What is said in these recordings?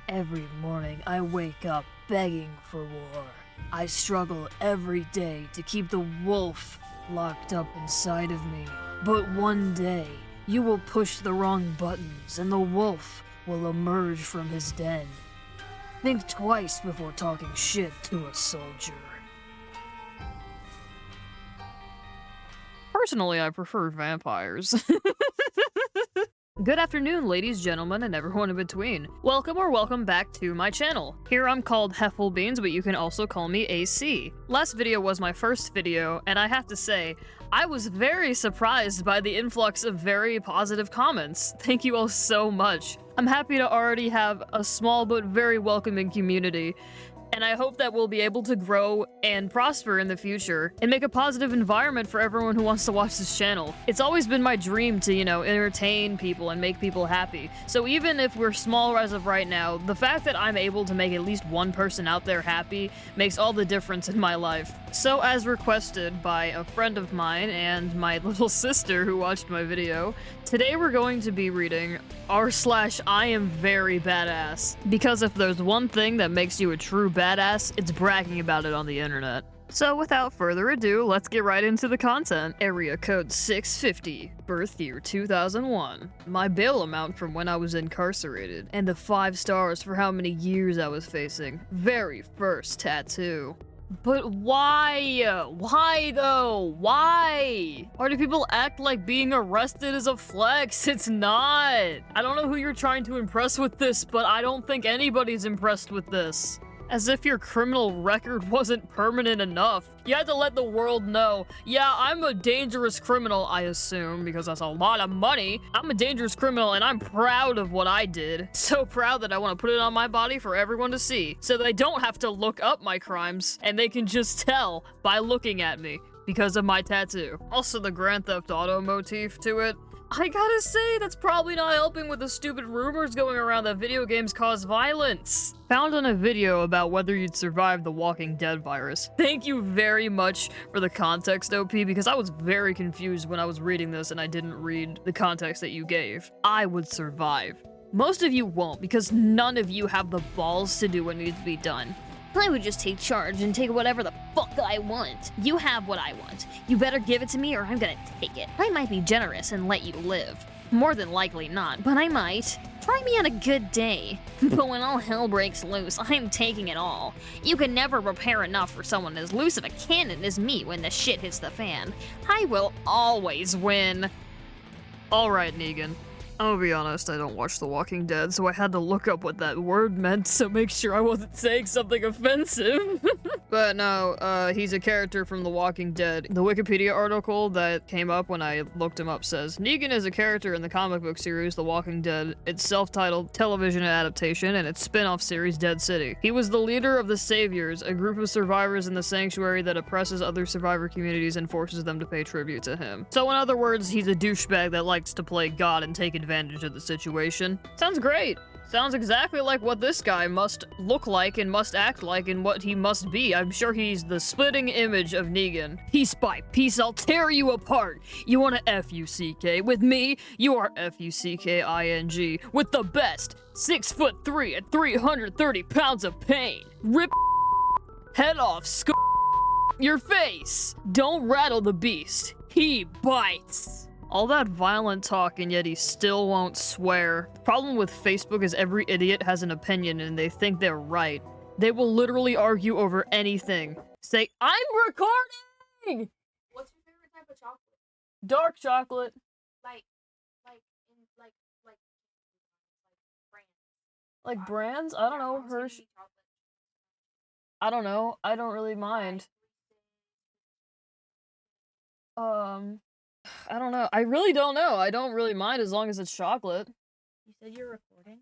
Every morning I wake up begging for war. I struggle every day to keep the wolf locked up inside of me. But one day, you will push the wrong buttons and the wolf will emerge from his den. Think twice before talking shit to a soldier. Personally, I prefer vampires. Good afternoon, ladies, gentlemen, and everyone in between. Welcome back to my channel. Here I'm called Heffelbeans, but you can also call me AC. Last video was my first video, and I have to say, I was very surprised by the influx of very positive comments. Thank you all so much. I'm happy to already have a small but very welcoming community, and I hope that we'll be able to grow and prosper in the future and make a positive environment for everyone who wants to watch this channel. It's always been my dream to, entertain people and make people happy. So even if we're small as of right now, the fact that I'm able to make at least one person out there happy makes all the difference in my life. So as requested by a friend of mine and my little sister who watched my video, today we're going to be reading r/iamverybadass. Because if there's one thing that makes you a true badass, it's bragging about it on the internet. So without further ado, let's get right into the content. Area code 650, birth year 2001. My bail amount from when I was incarcerated, and the 5 stars for how many years I was facing. Very first tattoo. But why? Why though? Why? Why do people act like being arrested is a flex? It's not. I don't know who you're trying to impress with this, but I don't think anybody's impressed with this. As if your criminal record wasn't permanent enough. You had to let the world know, yeah, I'm a dangerous criminal, I assume, because that's a lot of money. I'm a dangerous criminal and I'm proud of what I did. So proud that I want to put it on my body for everyone to see, so they don't have to look up my crimes, and they can just tell by looking at me because of my tattoo. Also, the Grand Theft Auto motif to it. I gotta say, that's probably not helping with the stupid rumors going around that video games cause violence. Found on a video about whether you'd survive the Walking Dead virus. Thank you very much for the context, OP, because I was very confused when I was reading this and I didn't read the context that you gave. I would survive. Most of you won't, because none of you have the balls to do what needs to be done. I would just take charge and take whatever the fuck I want. You have what I want. You better give it to me or I'm gonna take it. I might be generous and let you live. More than likely not, but I might. Try me on a good day. But when all hell breaks loose, I'm taking it all. You can never prepare enough for someone as loose of a cannon as me when the shit hits the fan. I will always win. Alright, Negan. I'm gonna be honest, I don't watch The Walking Dead, so I had to look up what that word meant to make sure I wasn't saying something offensive. But no, he's a character from The Walking Dead. The Wikipedia article that came up when I looked him up says, Negan is a character in the comic book series The Walking Dead, its self-titled television adaptation, and its spin-off series Dead City. He was the leader of the Saviors, a group of survivors in the sanctuary that oppresses other survivor communities and forces them to pay tribute to him. So in other words, he's a douchebag that likes to play God and take advantage of the situation. Sounds great. Sounds exactly like what this guy must look like and must act like and what he must be. I'm sure he's the splitting image of Negan. Piece by piece, I'll tear you apart. You wanna F-U-C-K? With me, you are F-U-C-K-I-N-G. With the best. 6'3" and 330 pounds of pain. Rip head off, your face. Don't rattle the beast. He bites. All that violent talk and yet he still won't swear. The problem with Facebook is every idiot has an opinion and they think they're right. They will literally argue over anything. Say, I'm recording! What's your favorite type of chocolate? Dark chocolate. Like brands. Like brands? I don't know. Hershey. I don't know. I don't really mind. I don't know. I really don't know. I don't really mind as long as it's chocolate. You said you're recording?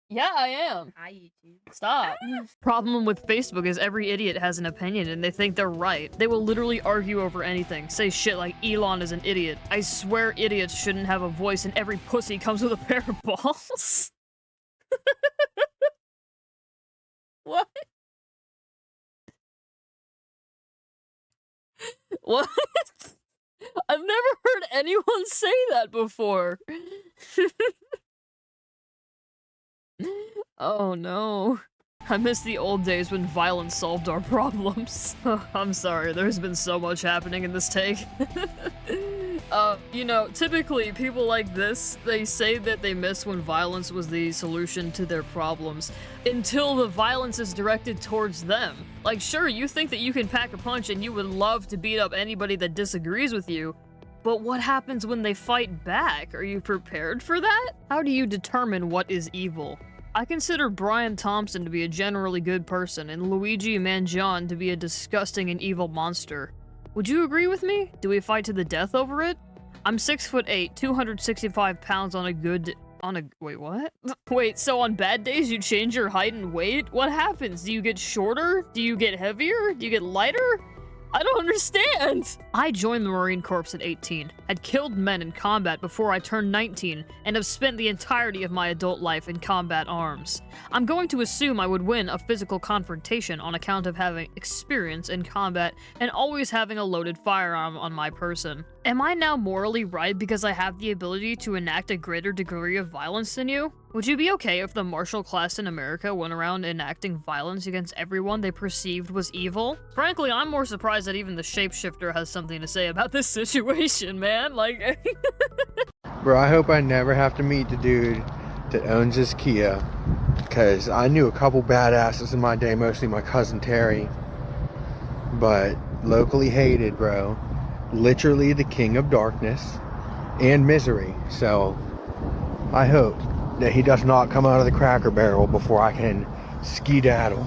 Yeah, I am. Hi, YouTube. Stop. Problem with Facebook is every idiot has an opinion and they think they're right. They will literally argue over anything. Say shit like Elon is an idiot. I swear idiots shouldn't have a voice and every pussy comes with a pair of balls. What? What? I've never heard anyone say that before. Oh no. I miss the old days when violence solved our problems. I'm sorry, there's been so much happening in this take. You know, typically people like this, they say that they miss when violence was the solution to their problems, until the violence is directed towards them. Like, sure, you think that you can pack a punch and you would love to beat up anybody that disagrees with you, but what happens when they fight back? Are you prepared for that? How do you determine what is evil? I consider Brian Thompson to be a generally good person and Luigi Mangione to be a disgusting and evil monster. Would you agree with me? Do we fight to the death over it? I'm 6'8", 265 pounds wait, what? Wait, so on bad days you change your height and weight? What happens? Do you get shorter? Do you get heavier? Do you get lighter? I don't understand! I joined the Marine Corps at 18, had killed men in combat before I turned 19, and have spent the entirety of my adult life in combat arms. I'm going to assume I would win a physical confrontation on account of having experience in combat and always having a loaded firearm on my person. Am I now morally right because I have the ability to enact a greater degree of violence than you? Would you be okay if the martial class in America went around enacting violence against everyone they perceived was evil? Frankly, I'm more surprised that even the shapeshifter has something to say about this situation, man. Like, Bro, I hope I never have to meet the dude that owns this Kia, because I knew a couple badasses in my day, mostly my cousin Terry, but locally hated, bro. Literally the king of darkness and misery. So I hope that he does not come out of the Cracker Barrel before I can skedaddle.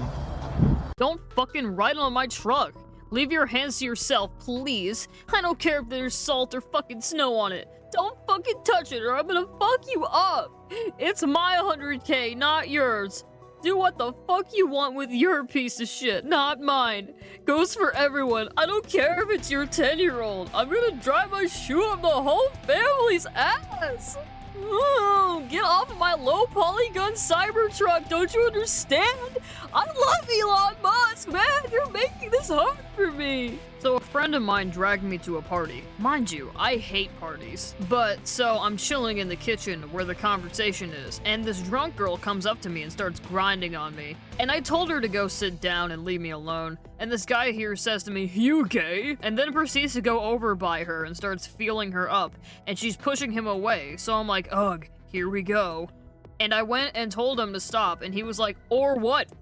don't fucking ride on my truck. Leave your hands to yourself, please. I don't care if there's salt or fucking snow on it. Don't fucking touch it or I'm gonna fuck you up. It's my 100K, not yours. Do what the fuck you want with your piece of shit, not mine. Goes for everyone. I don't care if it's your 10-year-old. I'm gonna drive my shoe up the whole family's ass. Ooh, get off of my low polygon Cybertruck, don't you understand? I love Elon Musk, man, you're making this hard for me. So a friend of mine dragged me to a party. Mind you, I hate parties. But, so I'm chilling in the kitchen where the conversation is, and this drunk girl comes up to me and starts grinding on me. And I told her to go sit down and leave me alone. And this guy here says to me, "You gay?" And then proceeds to go over by her and starts feeling her up. And she's pushing him away, so I'm like, ugh, here we go. And I went and told him to stop, and he was like, "Or what?"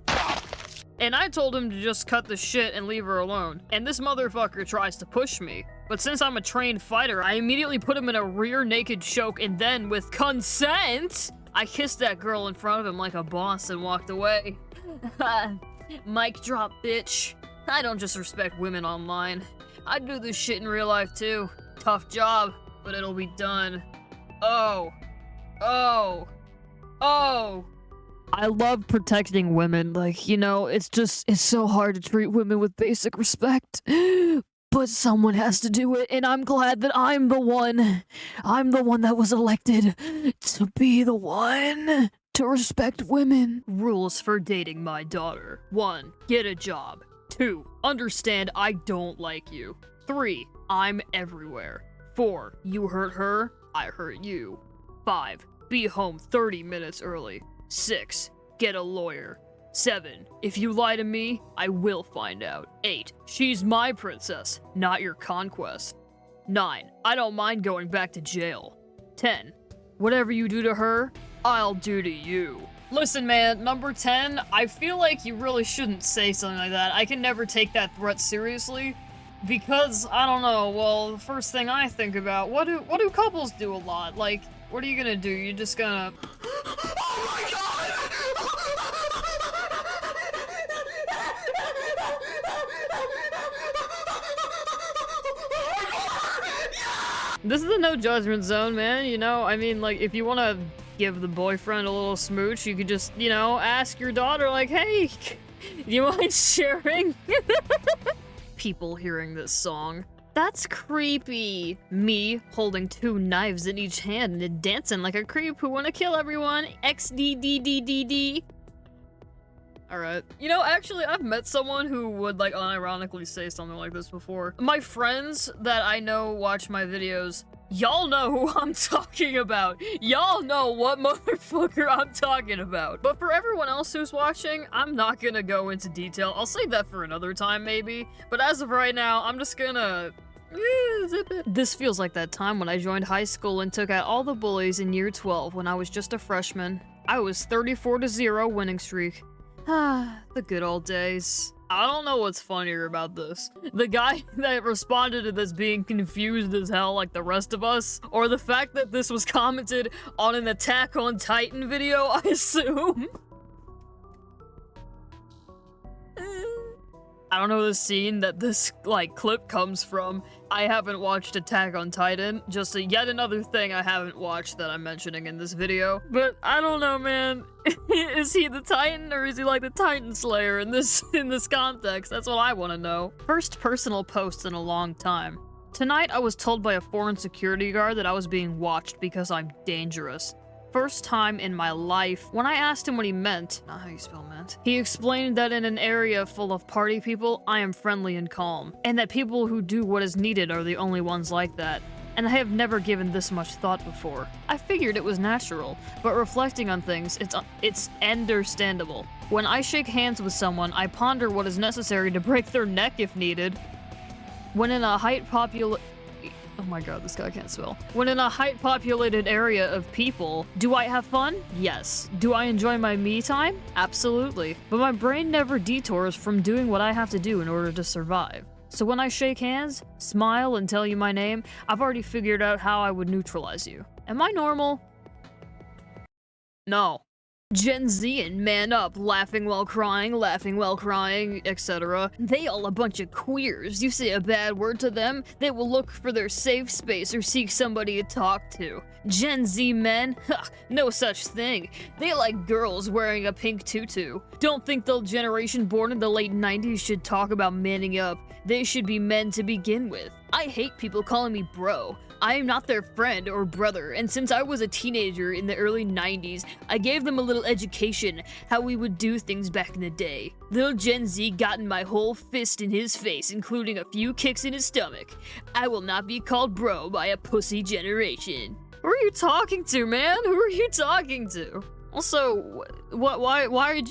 And I told him to just cut the shit and leave her alone. And this motherfucker tries to push me. But since I'm a trained fighter, I immediately put him in a rear naked choke, and then, with consent, I kissed that girl in front of him like a boss and walked away. Mic drop, bitch. I don't just respect women online. I do this shit in real life too. Tough job, but it'll be done. Oh. Oh. Oh. I love protecting women, like, you know, it's so hard to treat women with basic respect. But someone has to do it, and I'm glad that I'm the one that was elected to be the one to respect women. Rules for dating my daughter. 1. Get a job. 2. Understand I don't like you. 3. I'm everywhere. 4. You hurt her, I hurt you. 5. Be home 30 minutes early. 6. Get a lawyer. 7. If you lie to me, I will find out. 8. She's my princess, not your conquest. 9. I don't mind going back to jail. 10. Whatever you do to her, I'll do to you. Listen, man, number 10, I feel like you really shouldn't say something like that. I can never take that threat seriously. Because, I don't know, well, the first thing I think about, what do couples do a lot? Like, what are you gonna do? You're just gonna... Oh my god! This is a no judgment zone, man, you know? I mean, like, if you want to give the boyfriend a little smooch, you could just, you know, ask your daughter, like, "Hey, do you mind sharing?" People hearing this song. That's creepy. Me holding 2 knives in each hand and dancing like a creep who wanna kill everyone. XDDDDD. Alright. You know, actually, I've met someone who would, like, unironically say something like this before. My friends that I know watch my videos, Y'all know who I'm talking about. Y'all know what motherfucker I'm talking about. But for everyone else who's watching, I'm not gonna go into detail. I'll save that for another time maybe. But as of right now, I'm just gonna zip it. This feels like that time when I joined high school and took out all the bullies in year 12 when I was just a freshman. I was 34-0 winning streak. Ah, the good old days. I don't know what's funnier about this. The guy that responded to this being confused as hell like the rest of us, or the fact that this was commented on an Attack on Titan video, I assume. I don't know the scene that this, like, clip comes from. I haven't watched Attack on Titan, just yet another thing I haven't watched that I'm mentioning in this video. But I don't know, man. Is he the Titan, or is he like the Titan Slayer in this context? That's what I want to know. First personal post in a long time. Tonight, I was told by a foreign security guard that I was being watched because I'm dangerous. First time in my life. When I asked him what he meant, not how you spell meant, he explained that in an area full of party people, I am friendly and calm, and that people who do what is needed are the only ones like that. And I have never given this much thought before. I figured it was natural, but reflecting on things, it's understandable. When I shake hands with someone, I ponder what is necessary to break their neck if needed. When in a oh my god, this guy can't spell. When in a height-populated area of people, do I have fun? Yes. Do I enjoy my me time? Absolutely. But my brain never detours from doing what I have to do in order to survive. So when I shake hands, smile, and tell you my name, I've already figured out how I would neutralize you. Am I normal? No. Gen Z and man up, laughing while crying, etc. They all a bunch of queers. You say a bad word to them, they will look for their safe space or seek somebody to talk to. Gen Z men? Ha, no such thing. They like girls wearing a pink tutu. Don't think the generation born in the late 90s should talk about manning up. They should be men to begin with. I hate people calling me bro. I am not their friend or brother, and since I was a teenager in the early 90s, I gave them a little education how we would do things back in the day. Little Gen Z got in my whole fist in his face, including a few kicks in his stomach. I will not be called bro by a pussy generation. Who are you talking to, man? Who are you talking to? Also, why'd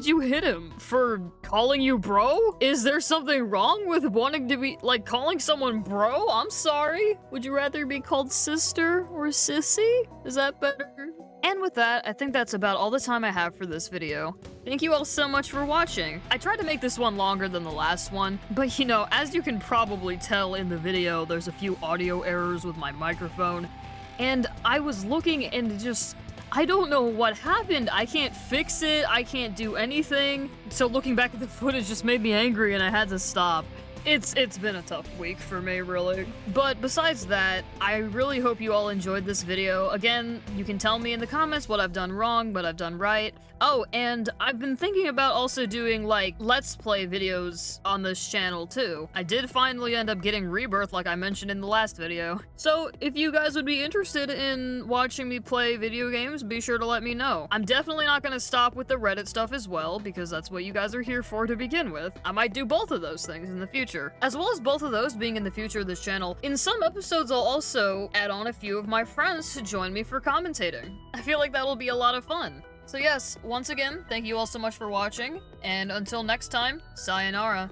you hit him? For calling you bro? Is there something wrong with wanting to be, like, calling someone bro? I'm sorry. Would you rather be called sister or sissy? Is that better? And with that, I think that's about all the time I have for this video. Thank you all so much for watching. I tried to make this one longer than the last one, but you know, as you can probably tell in the video, there's a few audio errors with my microphone. And I was looking and I don't know what happened. I can't fix it. I can't do anything. So looking back at the footage just made me angry and I had to stop. It's been a tough week for me, really. But besides that, I really hope you all enjoyed this video. Again, you can tell me in the comments what I've done wrong, what I've done right. Oh, and I've been thinking about also doing, like, Let's Play videos on this channel, too. I did finally end up getting Rebirth, like I mentioned in the last video. So, if you guys would be interested in watching me play video games, be sure to let me know. I'm definitely not gonna stop with the Reddit stuff as well, because that's what you guys are here for to begin with. I might do both of those things in the future. As well as both of those being in the future of this channel, in some episodes I'll also add on a few of my friends to join me for commentating. I feel like that'll be a lot of fun. So yes, once again, thank you all so much for watching, and until next time, sayonara.